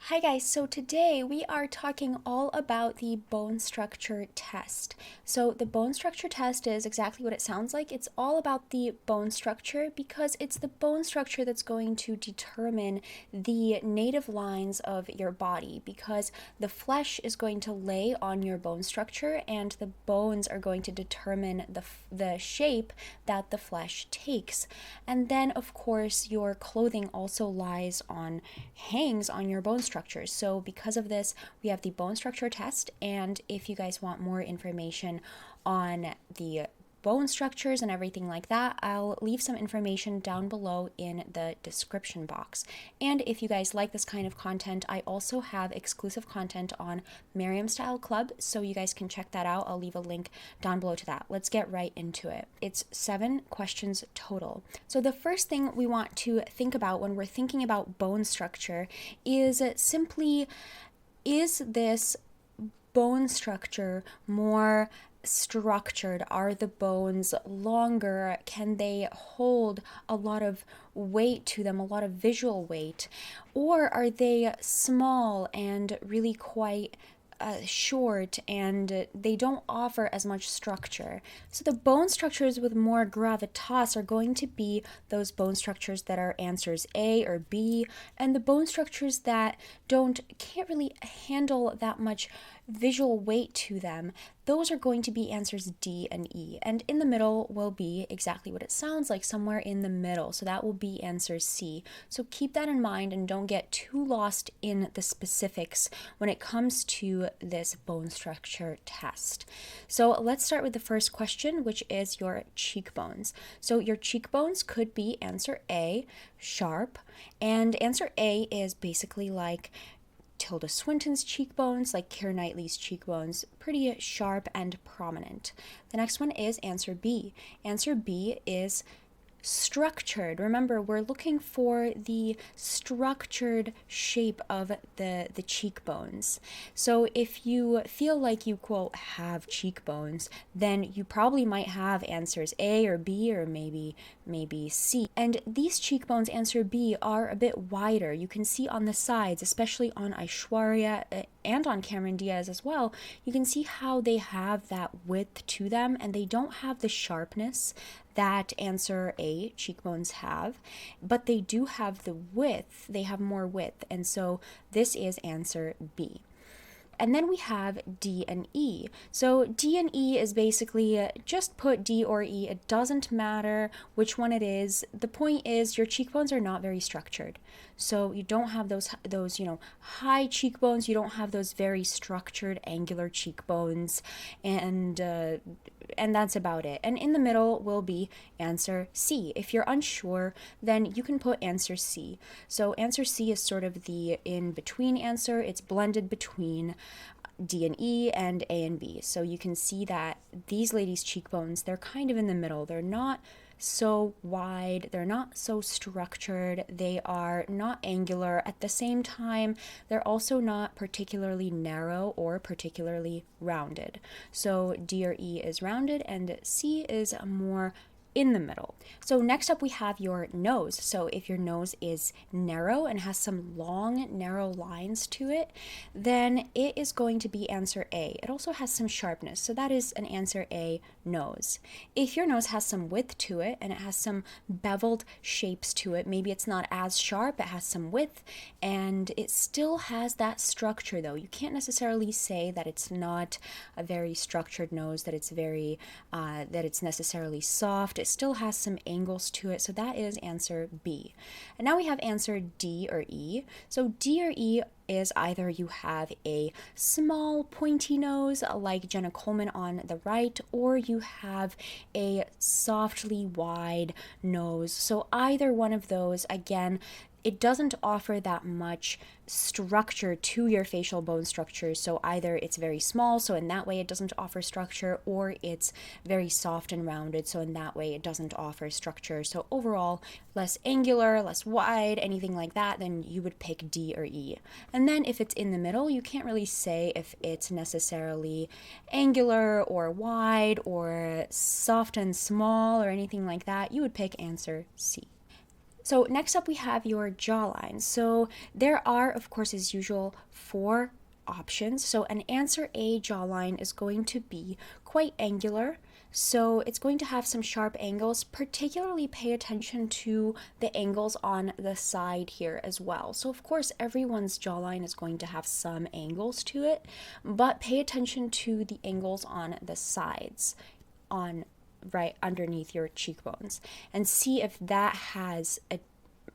Hi guys, so today we are talking all about the bone structure test. So the bone structure test is exactly what it sounds like. It's all about the bone structure because it's the bone structure that's going to determine the native lines of your body, because the flesh is going to lay on your bone structure and the bones are going to determine the shape that the flesh takes. And then of course your clothing also hangs on your bone structure. So because of this, we have the bone structure test. And if you guys want more information on the bone structures and everything like that, I'll leave some information down below in the description box. And if you guys like this kind of content, I also have exclusive content on Miriam Style Club, so you guys can check that out. I'll leave a link down below to that. Let's get right into it. It's 7 questions total. So the first thing we want to think about when we're thinking about bone structure is simply, is this bone structure more structured? Are the bones longer? Can they hold a lot of weight to them, a lot of visual weight? Or are they small and really quite short and they don't offer as much structure? So the bone structures with more gravitas are going to be those bone structures that are answers A or B, and the bone structures that can't really handle that much visual weight to them, those are going to be answers D and E. And in the middle will be exactly what it sounds like, somewhere in the middle. So that will be answer C. So keep that in mind and don't get too lost in the specifics when it comes to this bone structure test. So let's start with the first question, which is your cheekbones. So your cheekbones could be answer A, sharp, and answer A is basically like Tilda Swinton's cheekbones, like Keira Knightley's cheekbones, pretty sharp and prominent. The next one is answer B. Answer B is structured. Remember, we're looking for the structured shape of the cheekbones. So if you feel like you, quote, have cheekbones, then you probably might have answers A or B or maybe C. And these cheekbones, answer B, are a bit wider. You can see on the sides, especially on Aishwarya and on Cameron Diaz as well, you can see how they have that width to them and they don't have the sharpness that answer A cheekbones have, but they do have the width, they have more width, and so this is answer B. And then we have D and E. So D and E is basically just put D or E. It doesn't matter which one it is. The point is your cheekbones are not very structured. So you don't have those high cheekbones. You don't have those very structured angular cheekbones, and that's about it. And in the middle will be answer C. If you're unsure, then you can put answer C. So answer C is sort of the in-between answer. It's blended between D and E and A and B. So you can see that these ladies' cheekbones, they're kind of in the middle. They're not so wide, they're not so structured, they are not angular. At the same time, they're also not particularly narrow or particularly rounded. So D or E is rounded and C is more in the middle. So next up we have your nose. So if your nose is narrow and has some long, narrow lines to it, then it is going to be answer A. It also has some sharpness, so that is an answer A, nose. If your nose has some width to it and it has some beveled shapes to it, maybe it's not as sharp, it has some width, and it still has that structure though. You can't necessarily say that it's not a very structured nose, that it's necessarily soft. It still has some angles to it, so that is answer B. And now we have answer D or E. So D or E is either you have a small pointy nose like Jenna Coleman on the right, or you have a softly wide nose. So either one of those, again, it doesn't offer that much structure to your facial bone structures. So either it's very small, so in that way it doesn't offer structure, or it's very soft and rounded, so in that way it doesn't offer structure. So overall, less angular, less wide, anything like that, then you would pick D or E. And then if it's in the middle, you can't really say if it's necessarily angular or wide or soft and small or anything like that. You would pick answer C. So next up we have your jawline. So there are, of course, as usual, 4 options. So an answer A jawline is going to be quite angular. So it's going to have some sharp angles. Particularly pay attention to the angles on the side here as well. So of course everyone's jawline is going to have some angles to it, but pay attention to the angles on the sides, on right underneath your cheekbones, and see if that has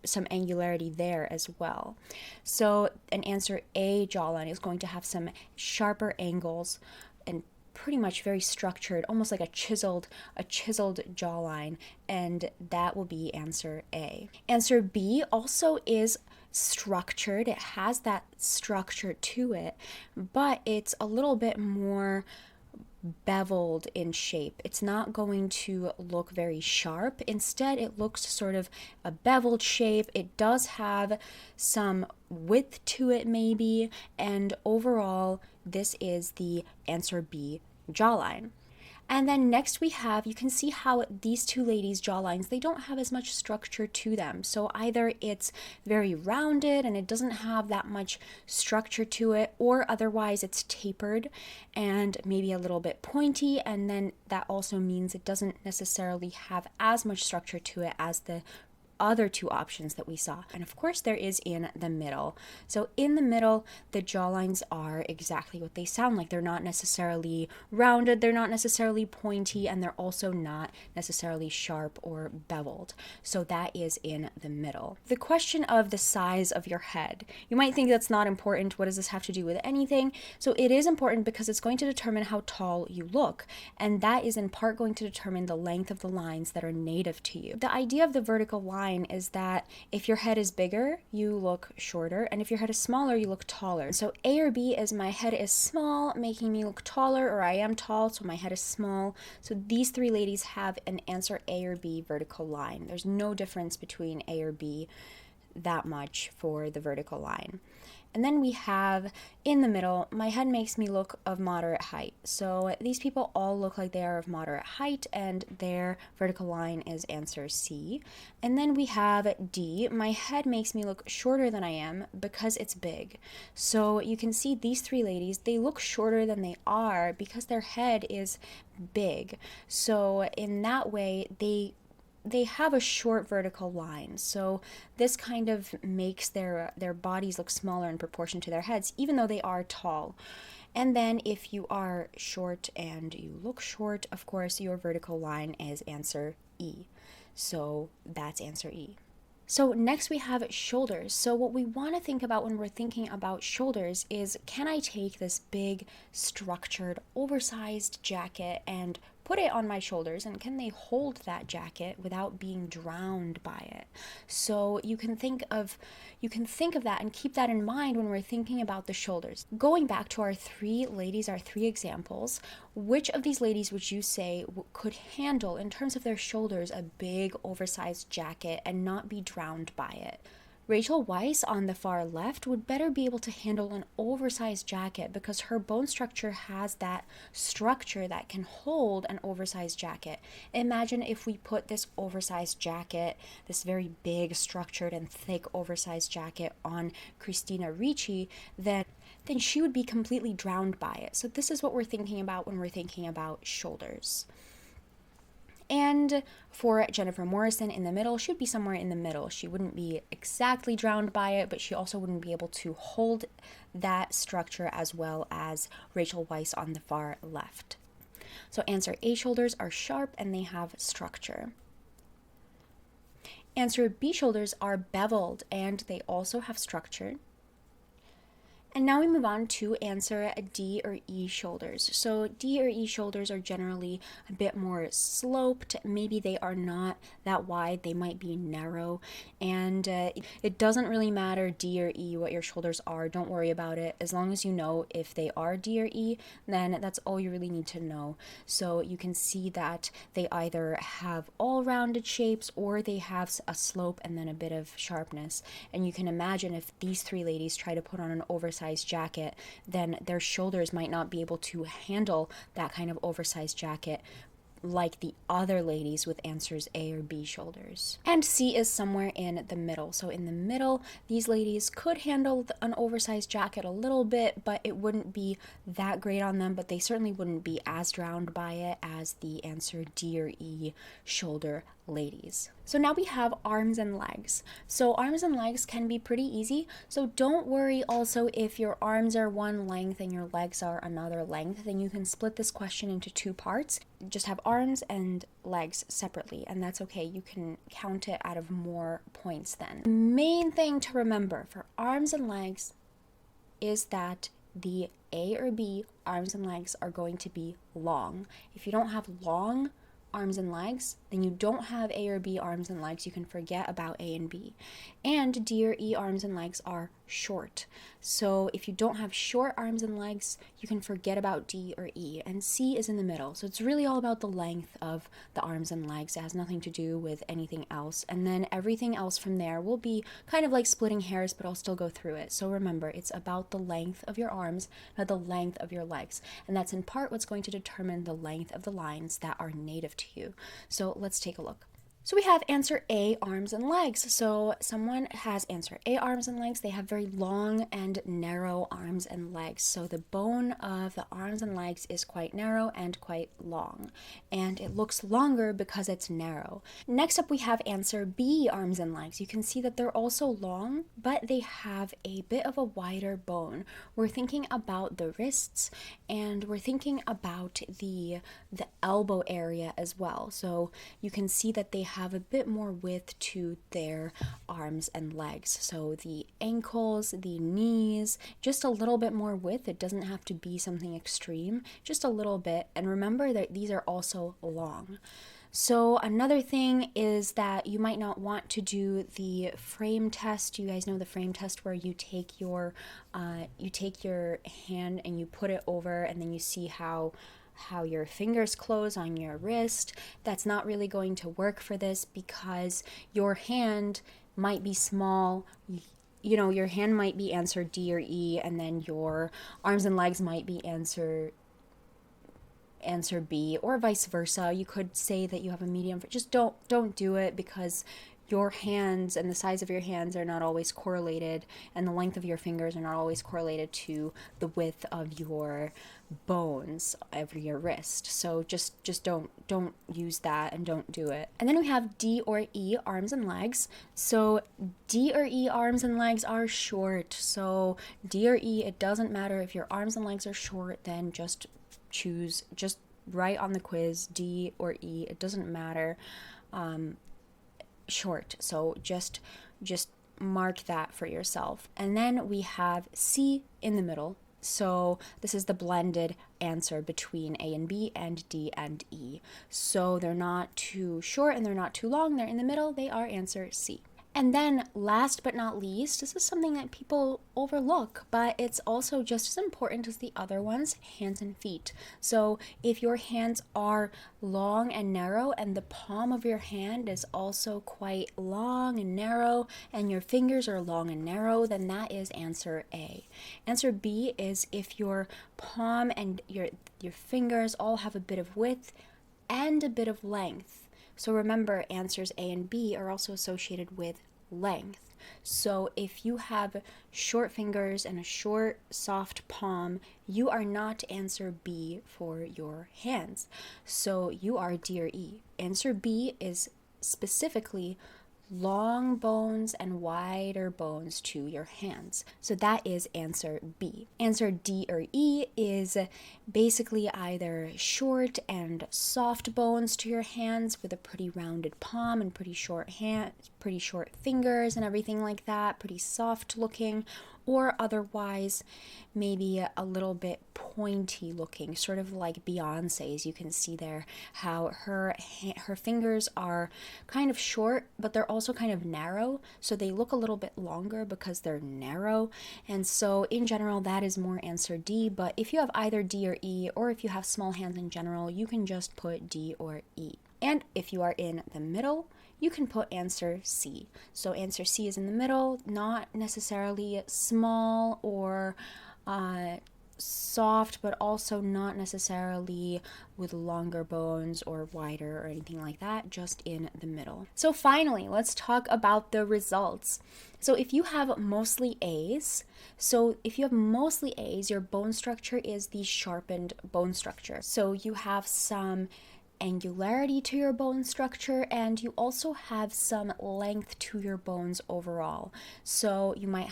some angularity there as well. So an answer A jawline is going to have some sharper angles and pretty much very structured, almost like a chiseled jawline, and that will be answer A. Answer B also is structured. It has that structure to it, but it's a little bit more beveled in shape. It's not going to look very sharp. Instead, it looks sort of a beveled shape. It does have some width to it maybe, and overall, this is the answer B jawline. And then next we have, you can see how these two ladies' jawlines, they don't have as much structure to them. So either it's very rounded and it doesn't have that much structure to it, or otherwise it's tapered and maybe a little bit pointy, and then that also means it doesn't necessarily have as much structure to it as the other 2 options that we saw. And of course there is in the middle. So in the middle, the jawlines are exactly what they sound like. They're not necessarily rounded, they're not necessarily pointy, and they're also not necessarily sharp or beveled. So that is in the middle. The question of the size of your head. You might think that's not important. What does this have to do with anything? So it is important because it's going to determine how tall you look, and that is in part going to determine the length of the lines that are native to you. The idea of the vertical line is that if your head is bigger, you look shorter, and if your head is smaller, you look taller. So A or B is my head is small, making me look taller, or I am tall, so my head is small. So these 3 ladies have an answer A or B vertical line. There's no difference between A or B that much for the vertical line. And then we have in the middle, my head makes me look of moderate height. So these people all look like they are of moderate height, and their vertical line is answer C. And then we have D, my head makes me look shorter than I am because it's big. So you can see these 3 ladies, they look shorter than they are because their head is big. So in that way, they have a short vertical line. So this kind of makes their bodies look smaller in proportion to their heads, even though they are tall. And then if you are short and you look short, of course, your vertical line is answer E. So that's answer E. So next we have shoulders. So what we want to think about when we're thinking about shoulders is, can I take this big, structured, oversized jacket and put it on my shoulders, and can they hold that jacket without being drowned by it? So you can think of that and keep that in mind when we're thinking about the shoulders. Going back to our 3 ladies, our 3 examples, which of these ladies would you say could handle, in terms of their shoulders, a big oversized jacket and not be drowned by it? Rachel Weisz on the far left would better be able to handle an oversized jacket because her bone structure has that structure that can hold an oversized jacket. Imagine if we put this oversized jacket, this very big, structured, and thick oversized jacket on Christina Ricci, then she would be completely drowned by it. So this is what we're thinking about when we're thinking about shoulders. And for Jennifer Morrison in the middle, she would be somewhere in the middle. She wouldn't be exactly drowned by it, but she also wouldn't be able to hold that structure as well as Rachel Weisz on the far left. So answer A shoulders are sharp and they have structure. Answer B shoulders are beveled and they also have structure. And now we move on to answer D or E shoulders. So D or E shoulders are generally a bit more sloped. Maybe they are not that wide. They might be narrow. And it doesn't really matter D or E what your shoulders are. Don't worry about it. As long as you know if they are D or E, then that's all you really need to know. So you can see that they either have all rounded shapes or they have a slope and then a bit of sharpness. And you can imagine if these 3 ladies try to put on an oversized jacket, then their shoulders might not be able to handle that kind of oversized jacket like the other ladies with answers A or B shoulders. And C is somewhere in the middle. So in the middle, these ladies could handle an oversized jacket a little bit, but it wouldn't be that great on them, but they certainly wouldn't be as drowned by it as the answer D or E shoulder ladies. So now we have arms and legs. So arms and legs can be pretty easy. So don't worry also if your arms are one length and your legs are another length, then you can split this question into two parts. Just have arms and legs separately, and that's okay. You can count it out of more points then. The main thing to remember for arms and legs is that the A or B arms and legs are going to be long. If you don't have long arms and legs, then you don't have A or B arms and legs. You can forget about A and B. And D or E arms and legs are short. So if you don't have short arms and legs, you can forget about D or E. And C is in the middle. So it's really all about the length of the arms and legs. It has nothing to do with anything else. And then everything else from there will be kind of like splitting hairs, but I'll still go through it. So remember, it's about the length of your arms, not the length of your legs. And that's in part what's going to determine the length of the lines that are native to you. So let's take a look. So we have answer A, arms and legs. So someone has answer A, arms and legs. They have very long and narrow arms and legs. So the bone of the arms and legs is quite narrow and quite long. And it looks longer because it's narrow. Next up we have answer B, arms and legs. You can see that they're also long, but they have a bit of a wider bone. We're thinking about the wrists, and we're thinking about the elbow area as well. So you can see that they have a bit more width to their arms and legs. So the ankles, the knees, just a little bit more width. It doesn't have to be something extreme, just a little bit. And remember that these are also long. So another thing is that you might not want to do the frame test. You guys know the frame test where you take your hand and you put it over, and then you see how your fingers close on your wrist. That's not really going to work for this because your hand might be small. You know, your hand might be answer D or E, and then your arms and legs might be answer B, or vice versa. You could say that you have a medium. Just don't do it, because your hands and the size of your hands are not always correlated, and the length of your fingers are not always correlated to the width of your bones of your wrist. So just don't use that, and don't do it. And then we have D or E arms and legs. So D or E arms and legs are short. So D or E, it doesn't matter if your arms and legs are short, then just write on the quiz D or E. It doesn't matter. Short. So just mark that for yourself. And then we have C in the middle. So this is the blended answer between A and B and D and E. So they're not too short and they're not too long. They're in the middle. They are answer C. And then last but not least, this is something that people overlook, but it's also just as important as the other ones, hands and feet. So if your hands are long and narrow, and the palm of your hand is also quite long and narrow, and your fingers are long and narrow, then that is answer A. Answer B is if your palm and your fingers all have a bit of width and a bit of length. So remember, answers A and B are also associated with length. So if you have short fingers and a short, soft palm, you are not answer B for your hands. So you are D or E. Answer B is specifically long bones and wider bones to your hands. So that is answer B. Answer D or E is basically either short and soft bones to your hands with a pretty rounded palm and pretty short fingers and everything like that, pretty soft looking, or otherwise maybe a little bit pointy looking, sort of like Beyonce's. You can see there how her fingers are kind of short, but they're also kind of narrow, so they look a little bit longer because they're narrow. And so in general, that is more answer D. But if you have either D or E, or if you have small hands in general, you can just put D or E. And if you are in the middle, you can put answer C. So answer C is in the middle, not necessarily small or soft, but also not necessarily with longer bones or wider or anything like that, just in the middle. So finally, let's talk about the results. So if you have mostly A's, your bone structure is the sharpened bone structure. So you have some angularity to your bone structure, and you also have some length to your bones overall. So you might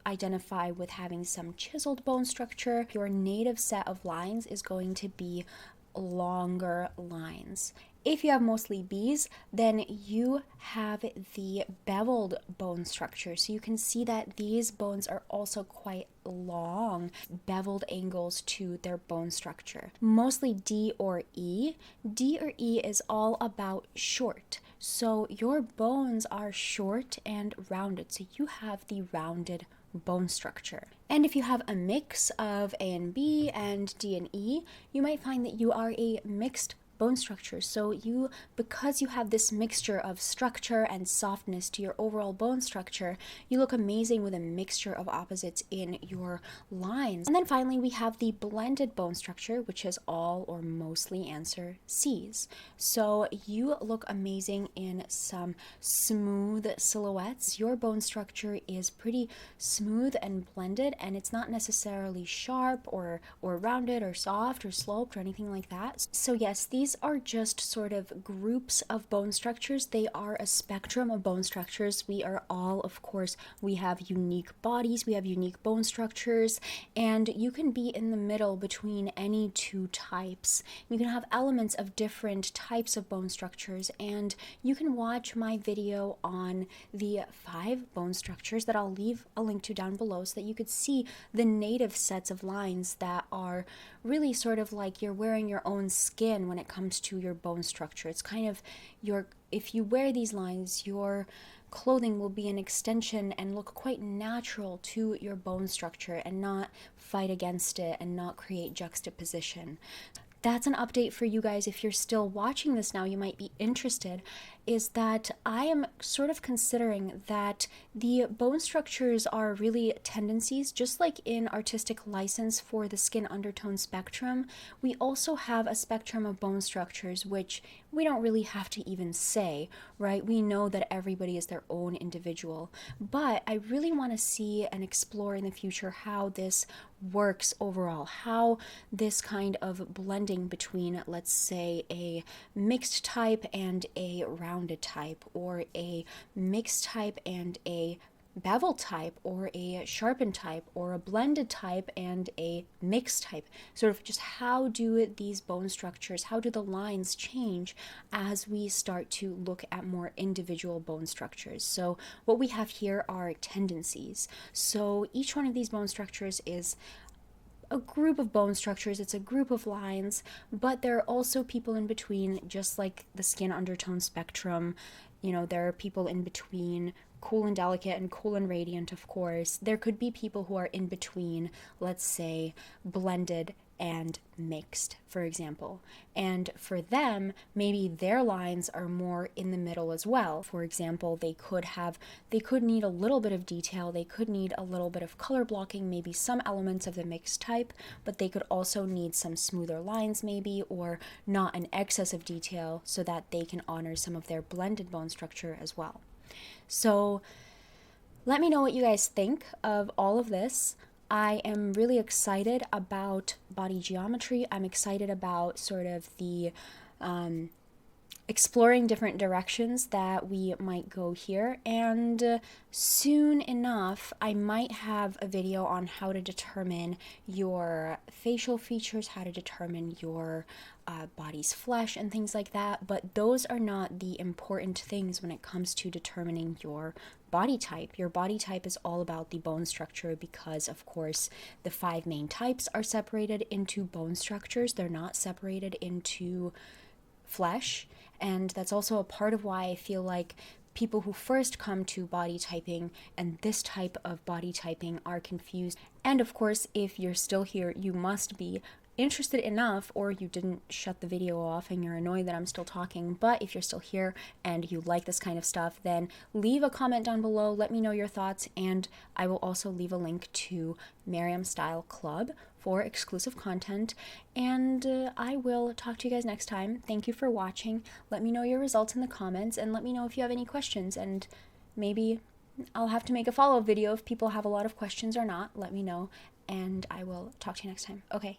identify with having some chiseled bone structure. Your native set of lines is going to be longer lines. If you have mostly B's, then you have the beveled bone structure. So you can see that these bones are also quite long, beveled angles to their bone structure. Mostly D or E. D or E is all about short. So your bones are short and rounded. So you have the rounded bone structure. And if you have a mix of A and B and D and E, you might find that you are a mixed bone structure. So because you have this mixture of structure and softness to your overall bone structure, you look amazing with a mixture of opposites in your lines. And then finally, we have the blended bone structure, which is all or mostly answer C's. So you look amazing in some smooth silhouettes. Your bone structure is pretty smooth and blended, and it's not necessarily sharp or rounded or soft or sloped or anything like that. So yes, these are just sort of groups of bone structures. They are a spectrum of bone structures. We are all, of course, we have unique bodies, we have unique bone structures, and you can be in the middle between any two types. You can have elements of different types of bone structures, and you can watch my video on the 5 bone structures that I'll leave a link to down below so that you could see the native sets of lines that are really sort of like you're wearing your own skin when it comes to your bone structure. It's kind of if you wear these lines, your clothing will be an extension and look quite natural to your bone structure and not fight against it and not create juxtaposition. That's an update for you guys. If you're still watching this now, you might be interested, is that I am sort of considering that the bone structures are really tendencies. Just like in artistic license for the skin undertone spectrum, we also have a spectrum of bone structures, which we don't really have to even say, right? We know that everybody is their own individual, but I really want to see and explore in the future how this works overall, how this kind of blending between, let's say, a mixed type and a rounded type, or a mixed type and a bevel type, or a sharpened type, or a blended type and a mixed type, sort of just how do these bone structures, how do the lines change as we start to look at more individual bone structures. So what we have here are tendencies. So each one of these bone structures is a group of bone structures, it's a group of lines, but there are also people in between, just like the skin undertone spectrum. You know, there are people in between cool and delicate and cool and radiant, of course. There could be people who are in between, let's say, blended and mixed, for example. And for them, maybe their lines are more in the middle as well. For example, they could need a little bit of detail, they could need a little bit of color blocking, maybe some elements of the mixed type, but they could also need some smoother lines maybe, or not an excess of detail so that they can honor some of their blended bone structure as well. So let me know what you guys think of all of this. I am really excited about body geometry. I'm excited about sort of the exploring different directions that we might go here, and soon enough I might have a video on how to determine your facial features, how to determine your body's flesh and things like that, but those are not the important things when it comes to determining your body type. Your body type is all about the bone structure because, of course, the 5 main types are separated into bone structures. They're not separated into flesh, and that's also a part of why I feel like people who first come to body typing and this type of body typing are confused. And of course, if you're still here, you must be interested enough, or you didn't shut the video off and you're annoyed that I'm still talking, but if you're still here and you like this kind of stuff, then leave a comment down below, let me know your thoughts, and I will also leave a link to Miriam Style Club for exclusive content, and I will talk to you guys next time. Thank you for watching. Let me know your results in the comments, and let me know if you have any questions, and maybe I'll have to make a follow-up video if people have a lot of questions or not. Let me know, and I will talk to you next time. Okay,